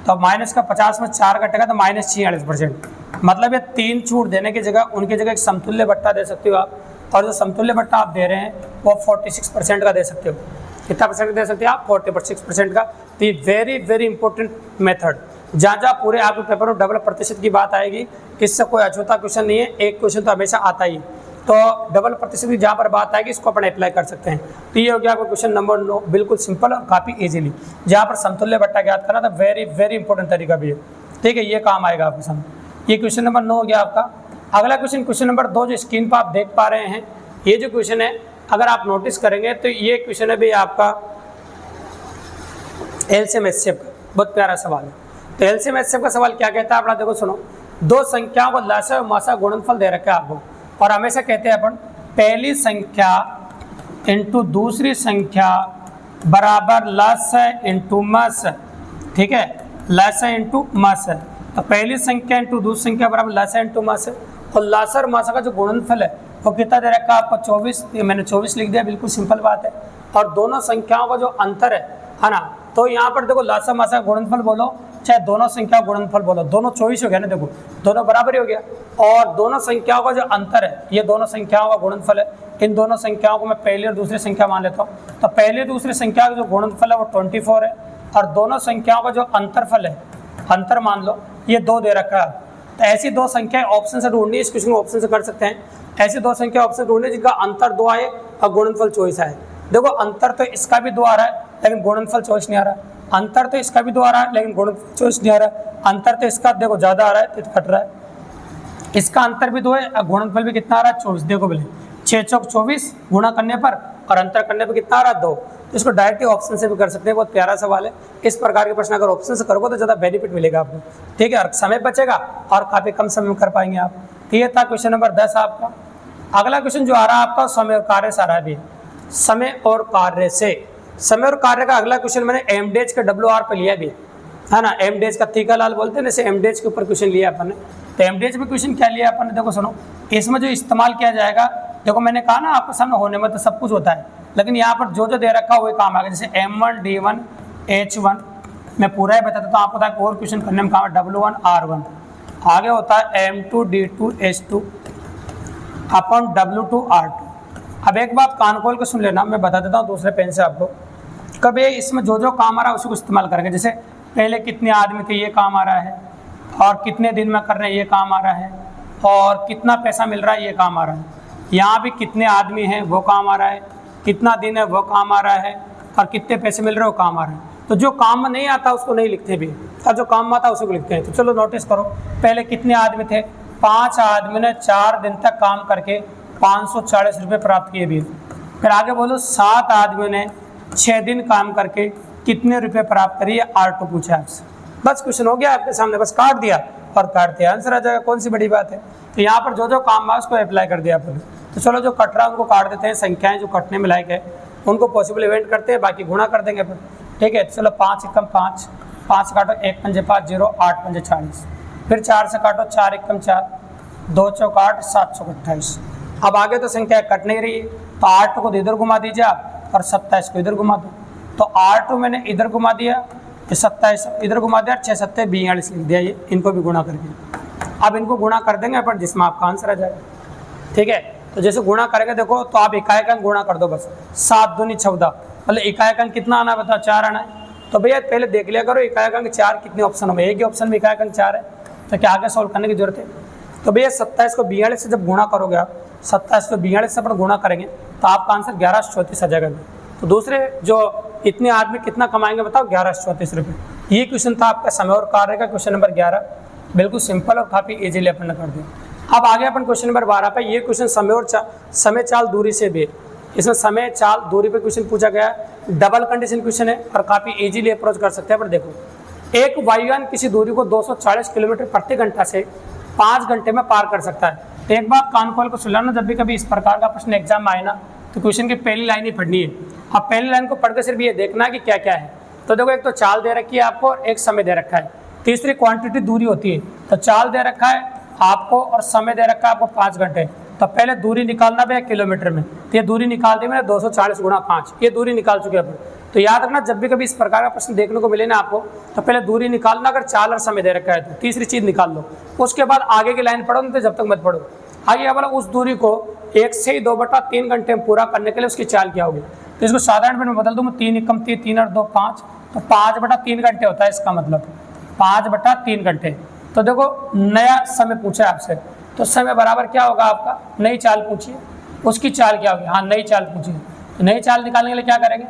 तो माइनस का 50 में 4 कटेगा तो -46%। मतलब ये 3 छूट देने की जगह उनकी जगह एक समतुल्य बट्टा दे सकते हो आप, और जो समतुल्य बट्टा आप दे रहे हैं वो 46% का दे सकते हो। कितना परसेंट दे सकते हैं आप? 46% का। तो ये वेरी इंपॉर्टेंट मेथड, जहाँ पूरे आपके पेपर में डबल प्रतिशत की बात आएगी, इससे कोई अछूता क्वेश्चन नहीं है, एक क्वेश्चन तो हमेशा आता ही। तो डबल प्रतिशत की जहाँ पर बात आएगी इसको अपन अप्लाई कर सकते हैं। तो ये हो गया आपका क्वेश्चन नंबर 9, बिल्कुल सिंपल और काफ़ी इजीली, जहाँ पर समतुल्य बट्टा ज्ञात करना था। वेरी इंपॉर्टेंट तरीका भी है, ठीक है, ये काम आएगा आपके सामने। ये क्वेश्चन नंबर 9 हो गया आपका। अगला क्वेश्चन नंबर 2 जो स्क्रीन पर आप देख पा रहे हैं, ये जो क्वेश्चन है अगर आप नोटिस करेंगे तो ये क्वेश्चन है भी आपका एलसीएम एचसीएफ का, बहुत प्यारा सवाल है। तो एलसीएम एचसीएफ का सवाल क्या कहता है अपना, देखो सुनो। 2 संख्याओं को लसाअ और मसाअ गुणनफल दे रखा है आपको, और हमेशा कहते हैं अपन पहली संख्या इंटू दूसरी संख्या बराबर लसाअ इंटू मसाअ, ठीक है, लसाअ इंटू मसाअ। तो पहली संख्या इंटू दूसरी संख्या बराबर लसाअ इंटू मसाअ, और लसाअ और मसाअ का जो गुणनफल है वो कितना दे रखा है आपको 24। ये मैंने 24 लिख दिया, बिल्कुल सिंपल बात है। और दोनों संख्याओं का जो अंतर है ना, तो यहाँ पर देखो लसाअ मसाअ गुणनफल बोलो चाहे दोनों संख्या गुणनफल बोलो, दोनों 24 हो गया ना, देखो दोनों बराबर ही हो गया। और दोनों संख्याओं का जो अंतर है, ये दोनों संख्याओं का गुणनफल है। इन दोनों संख्याओं को मैं पहली और दूसरी संख्या मान लेता हूँ। तो पहली और दूसरी संख्या का जो गुणनफल है वो 24 है, और दोनों संख्याओं का जो अंतरफल है, अंतर मान लो ये 2 दे रखा है। तो ऐसी 2 संख्याएं ऑप्शन से ढूंढनी, इस क्वेश्चन को ऑप्शन से कर सकते हैं। ऐसी 2 संख्या ऑप्शन ढूंढनी जिनका अंतर 2 आए और गुणनफल 24 आए। देखो अंतर तो इसका भी 2 आ रहा है लेकिन गुणनफल 24 नहीं आ रहा है, अंतर तो इसका भी 2 आ रहा है लेकिन गुणनफल 24 नहीं आ रहा है, अंतर तो इसका देखो ज़्यादा आ रहा है तो कट रहा है, इसका अंतर भी 2 है और गुणनफल भी कितना आ रहा है 24। देखो बोले 6 चौक 24 गुणा करने पर और अंतर करने पर कितना आ रहा है 2। तो इसको डायरेक्टली ऑप्शन से भी कर सकते हैं, बहुत प्यारा सवाल है। इस प्रकार के प्रश्न अगर ऑप्शन से करोगे तो ज़्यादा बेनिफिट मिलेगा आपको, ठीक है, और समय बचेगा और काफ़ी कम समय में कर पाएंगे आप। तो ये था क्वेश्चन नंबर 10 आपका। अगला क्वेश्चन जो आ रहा है आपका समय और कार्य से आ रहा है भी, समय और कार्य से। समय और कार्य का अगला क्वेश्चन मैंने एमडेज का WR पे लिया भी है ना, एमडेज का तीखा लाल बोलते हैं, जैसे एमडेज के ऊपर क्वेश्चन लिया अपन ने। तो एमडेज में क्वेश्चन क्या लिया अपन ने, देखो सुनो, इसमें जो इस्तेमाल किया जाएगा, देखो मैंने कहा ना आपके सामने होने में तो सब कुछ होता है, लेकिन यहाँ पर जो दे रखा है वही काम आएगा। जैसे M1 D1 H1 मैं पूरा ही बताता हूँ आपको, ताकि और क्वेश्चन करने में काम है। W1 R1 आगे होता है M2 D2 H2 अपन W2 R2। अब एक बात कान खोल के सुन लेना, मैं बता देता हूँ दूसरे पेन से आपको। कब ये इसमें जो काम आ रहा है उसी को इस्तेमाल करेंगे। जैसे पहले कितने आदमी थे ये काम आ रहा है, और कितने दिन में कर रहे हैं ये काम आ रहा है, और कितना पैसा मिल रहा है ये काम आ रहा है। यहाँ भी कितने आदमी हैं वो काम आ रहा है, कितना दिन है वो काम आ रहा है, और कितने पैसे मिल रहे हैं वो काम आ रहा है। तो जो काम में नहीं आता उसको नहीं लिखते भी, और जो काम में आता है उसी को लिखते हैं। तो चलो नोटिस करो, पहले कितने आदमी थे, 5 आदमी ने 4 दिन तक काम करके 540 रुपये प्राप्त किए भी। फिर आगे बोलो 7 आदमियों ने 6 दिन काम करके कितने रुपए प्राप्त करिए, R2 पूछा आपसे। बस क्वेश्चन हो गया आपके सामने, बस काट दिया और काट दिया, आंसर आ जाएगा, कौन सी बड़ी बात है। तो यहाँ पर जो काम है उसको अप्लाई कर दिया आपने। तो चलो जो कट रहा है उनको काट देते हैं, संख्याएं जो कटने में लायक है उनको पॉसिबल इवेंट करते हैं, बाकी गुणा कर देंगे फिर। ठीक है, तो चलो 5 एकम 5, 5 काटो 1 पंजे 5 0, 8 पंजे 40, फिर 4 से काटो 4 एकम 4, 2 चौक 8, 7 चौक 28। अब आगे तो संख्या कट नहीं रही है, तो 8 को इधर घुमा दीजिए आप और 27 को इधर घुमा दो। तो 8 मैंने इधर घुमा दिया, 27 इधर घुमा दिया, 6 7 42 लिख दिया, ये इनको भी गुणा करके। अब इनको गुणा कर देंगे पर जिसमें आपका आंसर आ जाएगा। ठीक है, तो जैसे गुणा करेंगे देखो, तो आप इकाई अंक गुणा कर दो बस, 7 दूनी 14, मतलब इकाई अंक कितना आना है बताओ, 4 आना है। तो भैया पहले देख लिया करो इकाई अंक 4 कितने ऑप्शन में, एक ही ऑप्शन में इकाई अंक 4 है, तो क्या आगे सॉल्व करने की जरूरत है। तो भैया 27 को 42 से जब गुणा करोगे आप, 27 को 42 से अपन गुणा करेंगे तो आपका आंसर 1134 आ जाएगा। तो दूसरे जो इतने आदमी कितना कमाएंगे बताओ, 1134 रुपये। ये क्वेश्चन था आपका समय और कार्य का, क्वेश्चन नंबर 11, बिल्कुल सिंपल और काफ़ी इजीली अपन ने कर दिया। अब आगे अपन क्वेश्चन नंबर 12 पे, ये क्वेश्चन समय और समय चाल दूरी से भी, इसमें समय चाल दूरी पे क्वेश्चन पूछा गया, डबल कंडीशन क्वेश्चन है और काफ़ी इजीली अप्रोच कर सकते हैं। पर देखो, एक वायुयान किसी दूरी को 240 किलोमीटर प्रति घंटा से 5 घंटे में पार कर सकता है। तो एक बात कान खोल को सुन लो ना, जब भी कभी इस प्रकार का प्रश्न एग्जाम में आए ना, तो क्वेश्चन की पहली लाइन ही पढ़नी है। अब पहली लाइन को पढ़कर सिर्फ ये देखना है कि क्या क्या है। तो देखो, एक तो चाल दे रखी है आपको और एक समय दे रखा है, तीसरी क्वांटिटी दूरी होती है। तो चाल दे रखा है आपको और समय दे रखा है आपको 5 घंटे। तो पहले दूरी निकालना भी है किलोमीटर में, तो ये दूरी निकाल दी मैंने 240 गुणा 5, ये दूरी निकाल चुके अपन। तो याद रखना, जब भी कभी इस प्रकार का प्रश्न देखने को मिले ना आपको, तो पहले दूरी निकालना, अगर चाल और समय दे रखा है तो तीसरी चीज़ निकाल लो, उसके बाद आगे की लाइन पढ़ो, नहीं तो जब तक मत पढ़ो। आगे वाला उस दूरी को 1 से 2/3 घंटे में पूरा करने के लिए उसकी चाल क्या होगी। तो इसको साधारण में बदल दूँ मैं, 3 एकम 3, 3 और 2 5, तो 5/3 घंटे होता है, इसका मतलब 5/3 घंटे। तो देखो, नया समय पूछा है आपसे, तो समय बराबर क्या होगा आपका, नई चाल पूछिए, उसकी चाल क्या होगी, हाँ नई चाल पूछिए। तो नई चाल निकालने के लिए क्या करेंगे,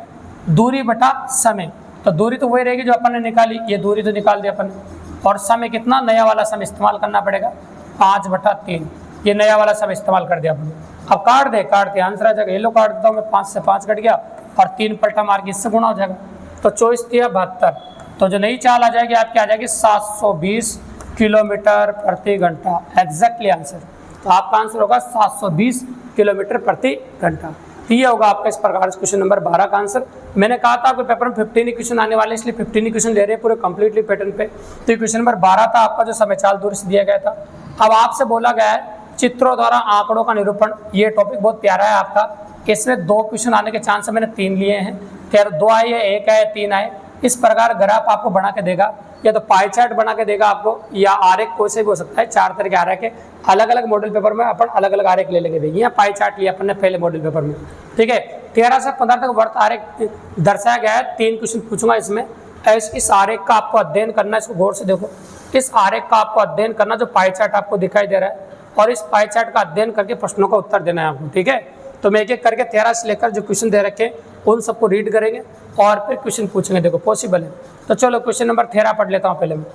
दूरी बटा समय। तो दूरी तो वही रहेगी जो अपन ने निकाली, ये दूरी तो निकाल दी अपन ने, और समय कितना, नया वाला समय इस्तेमाल करना पड़ेगा, 5/3, ये नया वाला समय इस्तेमाल कर दिया अपन। अब काट दे आंसर आ जाएगा। ये लो काट देता हूँ मैं, 5 से 5 कट गया और 3 पलटा मार के इससे गुणा हो जाएगा। तो 24 3 72, तो जो नई चाल आ जाएगी आपकी आ जाएगी 720 किलोमीटर प्रति घंटा, एग्जैक्टली आंसर। तो आपका आंसर होगा 720 किलोमीटर प्रति घंटा। ये होगा आपका इस प्रकार से क्वेश्चन नंबर 12 का आंसर। मैंने कहा था आपके पेपर में 15 क्वेश्चन आने वाले, इसलिए 15 क्वेश्चन ले रहे हैं पूरे कंप्लीटली पैटर्न पे। तो क्वेश्चन नंबर 12 था आपका, जो समय चाल दूरी से दिया गया था। अब आपसे बोला गया है चित्रों द्वारा आंकड़ों का निरूपण। ये टॉपिक बहुत प्यारा है आपका, इसमें 2 क्वेश्चन आने के चांस है, मैंने 3 लिए हैं। खैर 2 आए है, 1 आए, 3 आए। इस प्रकार ग्राफ आपको बना के देगा, या तो पाई चार्ट बना के देगा आपको, या आरेख कोई से भी हो सकता है। 4 तरह के आरेख है, अलग अलग मॉडल पेपर में अपन अलग अलग आरेख ले लेंगे। देखिए पाई चार्ट लिया अपन ने पहले मॉडल पेपर में, ठीक है। 13 से 15 तक वर्त आरेख दर्शाया गया है। 3 क्वेश्चन पूछूंगा इसमें। इस आरेख का आपको अध्ययन करना है, इसको गौर से देखो। इस आरेख का आपको अध्ययन करना, जो पाई चार्ट आपको दिखाई दे रहा है, और इस पाई चार्ट का अध्ययन करके प्रश्नों का उत्तर देना है आपको, ठीक है। तो मैं एक एक करके 13 से लेकर जो क्वेश्चन दे रखे उन सबको रीड करेंगे और फिर क्वेश्चन पूछेंगे। देखो पॉसिबल है। तो चलो क्वेश्चन नंबर 13 पढ़ लेता हूँ पहले मैं।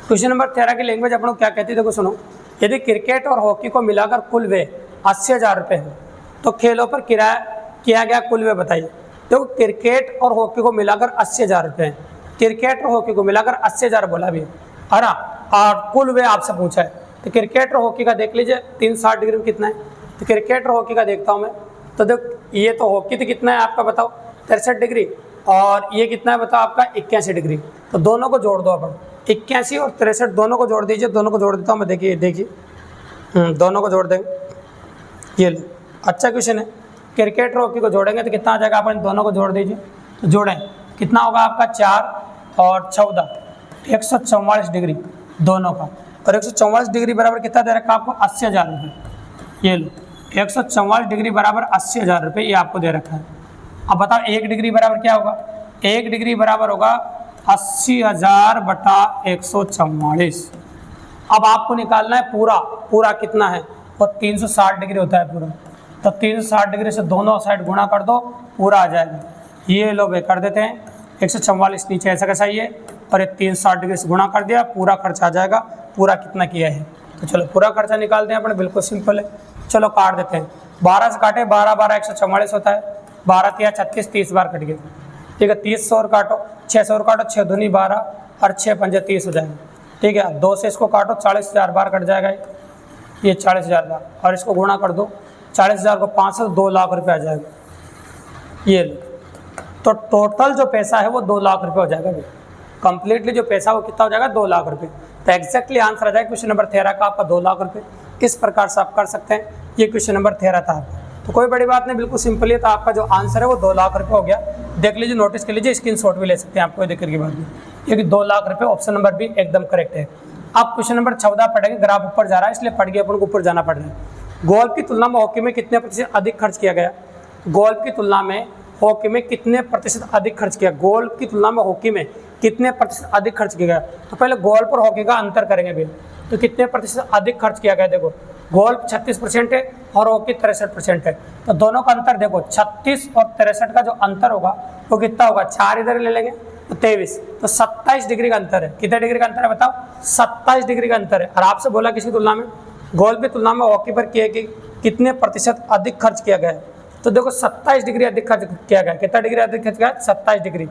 क्वेश्चन नंबर 13 की लैंग्वेज अपन क्या कहती है, देखो सुनो। यदि क्रिकेट और हॉकी को मिलाकर कुल व्यय 80,000 रुपये है, तो खेलों पर किराया किया गया कुल व्यय बताइए। देखो क्रिकेट और हॉकी को मिलाकर 80,000 रुपये है। क्रिकेट और हॉकी को मिलाकर 80,000 बोला भी है ना, और कुल व्यय आपसे पूछा है। तो क्रिकेट और हॉकी का देख लीजिए 360 डिग्री में कितना है। तो क्रिकेट और हॉकी का देखता हूँ मैं। तो देख ये तो हॉकी तो कितना है आपका बताओ, 63 डिग्री, और ये कितना है बताओ आपका 81 डिग्री। तो दोनों को जोड़ दो अपन, 81 और 63 दोनों को जोड़ दीजिए। दोनों को जोड़ देता हूँ मैं, देखिए दोनों को जोड़ देंगे। ये अच्छा क्वेश्चन है। क्रिकेट और हॉकी को जोड़ेंगे तो कितना आ जाएगा, अपन दोनों को जोड़ दीजिए। तो जोड़ें, कितना होगा आपका 4 और 14, 144 डिग्री दोनों का। और 144 डिग्री बराबर कितना दे रखा आपको, 80,000 रुपये। ये लो 144 डिग्री बराबर 80,000 रुपये, ये आपको दे रखा है। अब बताओ 1 डिग्री बराबर क्या होगा। 1 डिग्री बराबर होगा 80,000 बटा 144। अब आपको निकालना है पूरा कितना है, वो 360 डिग्री होता है पूरा। तो 360 डिग्री से दोनों साइड गुणा कर दो, पूरा आ जाएगा। ये लो वे कर देते हैं, 144 नीचे ऐसा कैसा ये, और ये 360 डिग्री से गुणा कर दिया, पूरा खर्चा आ जाएगा। पूरा कितना किया है, तो चलो पूरा खर्चा निकालते हैं अपने, बिल्कुल सिंपल है। चलो काट देते हैं, 12 से काटे 12 12 144 होता है। 12 3 36, 30 बार कट गया, ठीक है। 30 और काटो, 6 और काटो, 6 दूनी 12 और 6 पंजे 30 हो जाएगा, ठीक है। 2 से इसको काटो, 40,000 बार कट जाएगा ये 40,000 बार, और इसको गुणा कर दो 40,000 को 5 से 2 लाख रुपये आ जाएगा। ये तो टोटल जो पैसा है वो 2 लाख रुपये हो जाएगा। कंप्लीटली जो पैसा वो कितना हो जाएगा 2 लाख रुपये। तो एग्जैक्टली आंसर आ जाएगा क्वेश्चन नंबर 13 का आपका 2 लाख रुपये। इस प्रकार से आप कर सकते हैं। ये क्वेश्चन नंबर 13 था आपका। तो कोई बड़ी बात नहीं, बिल्कुल सिंपल है। तो आपका जो आंसर है वो 2 लाख रुपये हो गया। देख लीजिए, नोटिस कर लीजिए, स्क्रीनशॉट भी ले सकते हैं आप, कोई दिक्कत की बात नहीं। ये 2 लाख रुपये, ऑप्शन नंबर भी एकदम करेक्ट है। आप क्वेश्चन नंबर 14 पढ़ेंगे। ग्राफ ऊपर जा रहा है इसलिए पढ़ के अपन को ऊपर जाना पड़ रहा है। गोल्फ की तुलना में हॉकी में कितने प्रतिशत अधिक खर्च किया गया? गोल्फ की तुलना में हॉकी में कितने प्रतिशत अधिक खर्च किया? गोल्फ की तुलना में हॉकी में कितने प्रतिशत अधिक खर्च किया गया? तो पहले गोल्फ और हॉकी का अंतर करेंगे भैया। तो कितने प्रतिशत अधिक खर्च किया गया? देखो, गोल्फ 36% है और हॉकी 63% है। तो दोनों का अंतर देखो, 36 और 63 का जो अंतर होगा वो कितना होगा? 4 इधर ले लेंगे तो 23, तो 27 डिग्री का अंतर है। कितने डिग्री का अंतर है बताओ? 27 डिग्री का अंतर है। और आपसे बोला किसकी तुलना में? गोल्फ की तुलना में हॉकी पर कितने प्रतिशत अधिक खर्च किया गया है? तो देखो 27 डिग्री अधिक खर्च किया गया। कितना डिग्री अधिक खर्च किया? 27 डिग्री।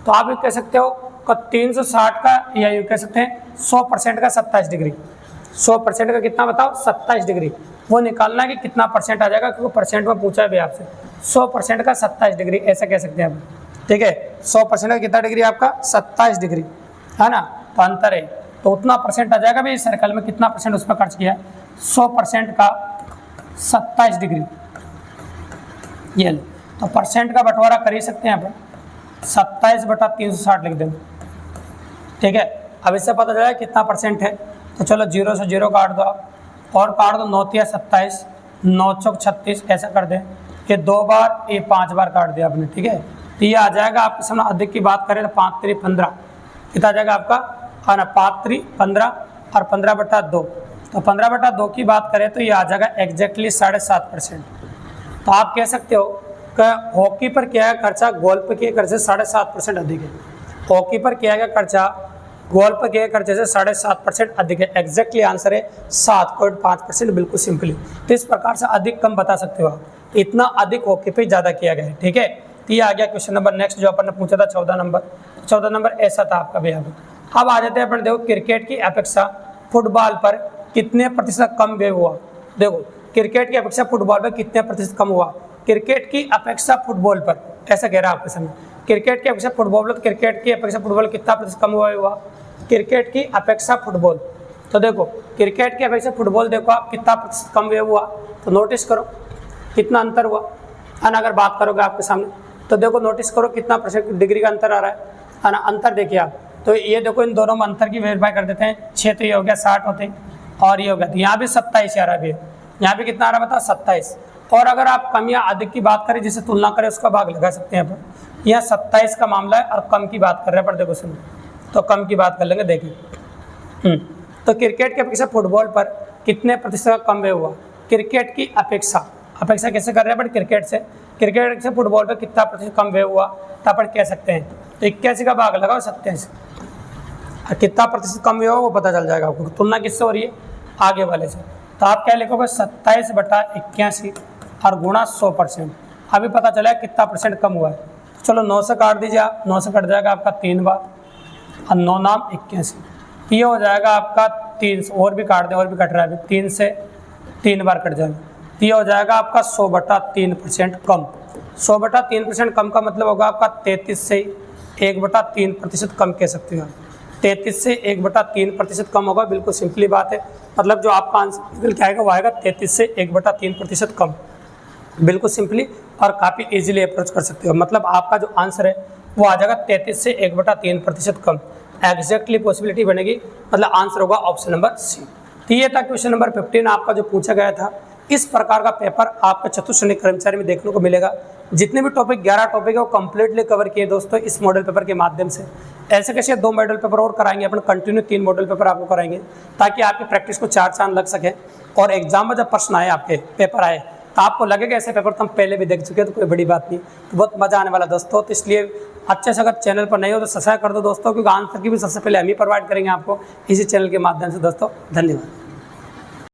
तो आप ये कह सकते हो कि 360 का, या ये कह सकते हैं 100% का 27 डिग्री। 100% का कितना बताओ? 27 डिग्री। वो निकालना है कि कितना परसेंट आ जाएगा, क्योंकि परसेंट में पूछा है भी आपसे। 100% का 27 डिग्री ऐसा कह सकते हैं आप, ठीक है। 100% का कितना डिग्री आपका? 27 डिग्री, है ना। तो अंतर है, तो उतना परसेंट आ जाएगा भाई। सर्कल में कितना परसेंट उस पर खर्च किया है? 100% का 27 डिग्री। ये लो, तो परसेंट का बंटवारा कर ही सकते हैं यहाँ पर। 27/360 लिख देंगे, ठीक है। अब इससे पता चला कितना परसेंट है। तो चलो 0 से 0 काट दो आप, और काट दो। 9 × 27, 9 × 36 ऐसा कर दें। ये 2 बार, ये 5 बार काट दिया आपने, ठीक है। तो ये आ जाएगा आपके सामने। अधिक की बात करें तो 5 × 3 = 15। कितना आ जाएगा आपका? है ना, 5 × 3 = 15 और 15/2। तो 15/2 की बात करें तो ये आ जाएगा एग्जैक्टली 7.5%। तो आप कह सकते हो कि हॉकी पर किया गया खर्चा गोल्फ के खर्चे से 7.5% अधिक है। हॉकी पर किया गया खर्चा गोल्फ पर किए खर्चे से 7.5% अधिक है। एग्जैक्टली आंसर है 7.5%, बिल्कुल सिंपली। तो इस प्रकार से अधिक कम बता सकते हो आप। इतना अधिक हॉकी पे ज़्यादा किया गया है, ठीक है। तो ये आ गया क्वेश्चन नंबर नेक्स्ट जो अपन ने पूछा था 14 नंबर। 14 नंबर ऐसा था आपका भैया। अब आ जाते हैं अपन, देखो क्रिकेट की अपेक्षा फुटबॉल पर कितने प्रतिशत कम व्यय हुआ? देखो, क्रिकेट की अपेक्षा फुटबॉल पर कितने प्रतिशत कम हुआ? क्रिकेट की अपेक्षा फुटबॉल पर, ऐसा कह रहा है आपके सामने। क्रिकेट की अपेक्षा फुटबॉल, तो क्रिकेट की अपेक्षा फुटबॉल कितना प्रतिशत कम हुआ? क्रिकेट की अपेक्षा फुटबॉल। तो देखो, क्रिकेट की अपेक्षा फुटबॉल देखो आप कितना प्रतिशत कम हुआ। तो नोटिस करो कितना अंतर हुआ, है ना। अगर बात करोगे आपके सामने तो देखो, नोटिस करो कितना परसेंट डिग्री का अंतर आ रहा है ना। अंतर देखिए आप, तो ये देखो इन दोनों में अंतर की वेरीफाई कर देते हैं। 6 तो ये हो गया 60 होते, और ये हो गया। तो यहाँ भी 27 आ रहा है, यहाँ भी कितना आ रहा है बताओ? 27। और अगर आप कम या अधिक की बात करें, जिसे तुलना करें उसका भाग लगा सकते हैं अपन। यहाँ 27 का मामला है और कम की बात कर रहे हैं। पर देखो सुनो, तो कम की बात कर लेंगे, देखिए। तो क्रिकेट की अपेक्षा फुटबॉल पर कितने प्रतिशत कम व्यय हुआ? क्रिकेट की अपेक्षा, अपेक्षा कैसे कर रहे हैं? बट क्रिकेट से फुटबॉल पर कितना प्रतिशत कम व्यय हुआ? तो अपन कह सकते हैं तो 81 का भाग लगाओ 27। कितना प्रतिशत कम व्यय हुआ वो पता चल जाएगा आपको। तुलना किससे हो रही है? आगे वाले से। तो आप क्या लिखोगे? 27/81 और गुणा 100%। अभी पता चला कितना परसेंट कम हुआ है। चलो 9 से काट दीजिए आप, 9 से कट जाएगा आपका 3 बार, और 9 नाम 81। ये हो जाएगा आपका 3, और भी काट दें, और भी कट रहा है अभी। 3 से 3 बार कट जाएगा। ये हो जाएगा आपका 100/3% कम। 100/3% कम का मतलब होगा आपका 33 से 1/3% कम कह सकते हो आप। 33 से 1/3% कम होगा, बिल्कुल सिंपली बात है। मतलब जो आपका आंसर क्या आएगा वो आएगा 33 से 1/3% कम, बिल्कुल सिंपली और काफ़ी इजीली अप्रोच कर सकते हो। मतलब आपका जो आंसर है वो आ जाएगा 33 से 1/3% कम। एग्जैक्टली पॉसिबिलिटी बनेगी, मतलब आंसर होगा ऑप्शन नंबर सी। तो ये था क्वेश्चन नंबर 15 आपका जो पूछा गया था। इस प्रकार का पेपर आपका चतुर्थ श्रेणी कर्मचारी में देखने को मिलेगा। जितने भी टॉपिक 11 टॉपिक है वो कंप्लीटली कवर किए दोस्तों इस मॉडल पेपर के माध्यम से। ऐसे कैसे 2 मॉडल पेपर और कराएंगे अपन, कंटिन्यू 3 मॉडल पेपर आपको कराएंगे, ताकि आपकी प्रैक्टिस को 4 चांद लग सके। और एग्जाम में जब प्रश्न आए, आपके पेपर आए, तो आपको लगेगा ऐसे पेपर तो हम पहले भी देख चुके हैं, तो कोई बड़ी बात नहीं। तो बहुत मजा आने वाला दोस्तों। तो इसलिए अच्छे से अगर चैनल पर नहीं हो तो सब्सक्राइब कर दो दोस्तों, क्योंकि आंसर की भी सबसे पहले हम ही प्रोवाइड करेंगे आपको इसी चैनल के माध्यम से दोस्तों। धन्यवाद।